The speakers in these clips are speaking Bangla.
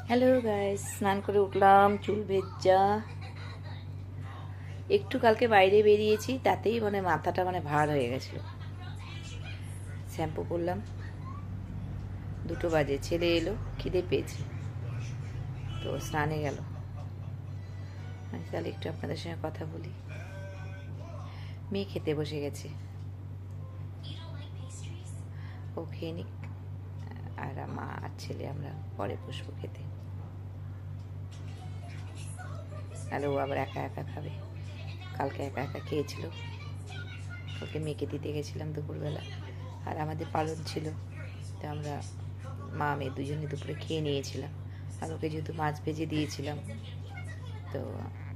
হ্যালো গাইস, স্নান করে উঠলাম, চুল ভেজা। একটু কালকে বাইরে বেরিয়েছি, তাতেই মাথাটা ভার হয়ে গেছিল। শ্যাম্পু করলাম, 2টো বাজে, ছেলে এলো, খিদে পেয়েছে, তো স্নানে গেল। আমি তাহলে একটু আপনাদের সঙ্গে কথা বলি। মেয়ে খেতে বসে গেছে, ও খেয়ে নিক, আর মা আর ছেলে আমরা পরে বসবো খেতে। তাহলে ও আবার একা একা খাবে, কালকে একা একা খেয়েছিল। কালকে মেয়েকে দিতে গেছিলাম দুপুরবেলা, আর আমাদের পালন ছিল, তো আমরা মা মেয়ে দুজনে দুপুরে খেয়ে নিয়েছিলাম। আর ওকে যেহেতু মাছ ভেজে দিয়েছিলাম, তো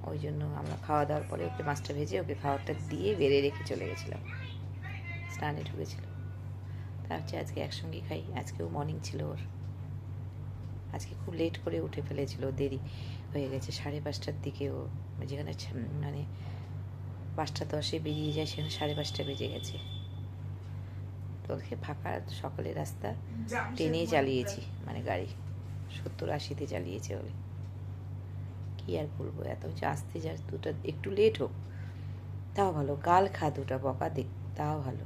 ওই জন্য আমরা খাওয়া দাওয়ার পরে ওকে মাছটা ভেজে ওকে খাওয়ারটা দিয়ে বেড়ে রেখে চলে গেছিলাম, স্নানে ঢুকেছিল। তার হচ্ছে আজকে একসঙ্গে খাই। আজকেও মর্নিং ছিল ওর, আজকে খুব লেট করে উঠে ফেলেছিল, দেরি হয়ে গেছে। 5:30টার দিকে ও, যেখানে 5:10 বেরিয়ে যায়, সেখানে 5:30 বেজে গেছে। তোকে ফাঁকা সকালের রাস্তা ট্রেনেই চালিয়েছি, গাড়ি 70-80-তে চালিয়েছে বলে। কি আর বলবো, এত আসতে যা, দুটো একটু লেট হোক তাও ভালো, গাল খা দুটা বকা দেখ তাও ভালো,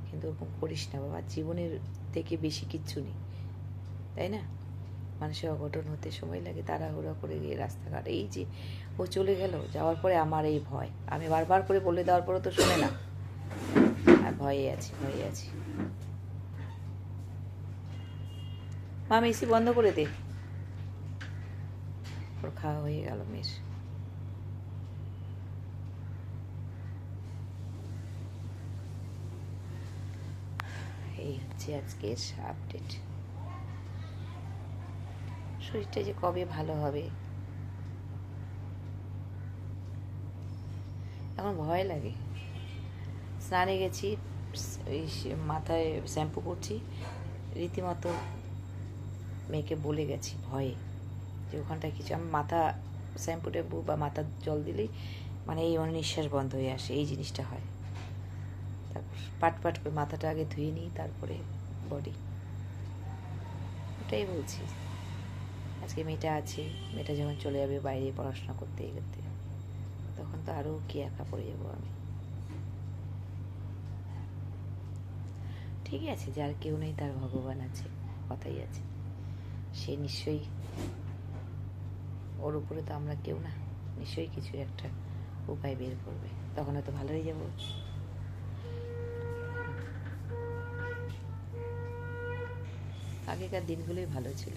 কিন্তু ওরকম করিস না বাবা, জীবনের থেকে বেশি কিচ্ছু নেই, তাই না? মানুষের অঘটন হতে সময় লাগে, তাড়াহুড়া করে গিয়ে রাস্তাঘাট। এই যে ও চলে গেল, যাওয়ার পরে আমার এই ভয়, আমি বারবার করে বলে দেওয়ার পরেও তো শোনে না, আর ভয়ে আছি, ভয়ে আছি। মা এসি বন্ধ করে দে। ওর খাওয়া হয়ে গেল মেয়ের। এই হচ্ছে আজকের আপডেট। শরীরটা যে কবে ভালো হবে, এখন ভয় লাগে। স্নানে গেছি, ওই মাথায় শ্যাম্পু করছি, রীতিমতো মেয়েকে বলে গেছি ভয়ে যে ওখানটায় কিছু, আমি মাথা শ্যাম্পু ট্যাম্পু বা মাথার জল দিলেই এই অনিঃশ্বাস বন্ধ হয়ে আসে, এই জিনিসটা হয়। তারপর পাট পাট করে মাথাটা আগে ধুয়ে নিই, তারপরে বডি। ওটাই বলছি, আজকে মেয়েটা আছে, মেয়েটা যখন চলে যাবে বাইরে পড়াশোনা করতে এগোতে, তখন তো আরও কি একা পড়ে যাবো আমি। ঠিকই আছে, যার কেউ নেই তার ভগবান আছে, কথাই আছে। সে নিশ্চয়ই, ওর উপরে তো আমরা কেউ না, নিশ্চয়ই কিছু একটা উপায় বের করবে, তখন হয়তো ভালো হয়ে যাবো। আগেকার দিনগুলোই ভালো ছিল।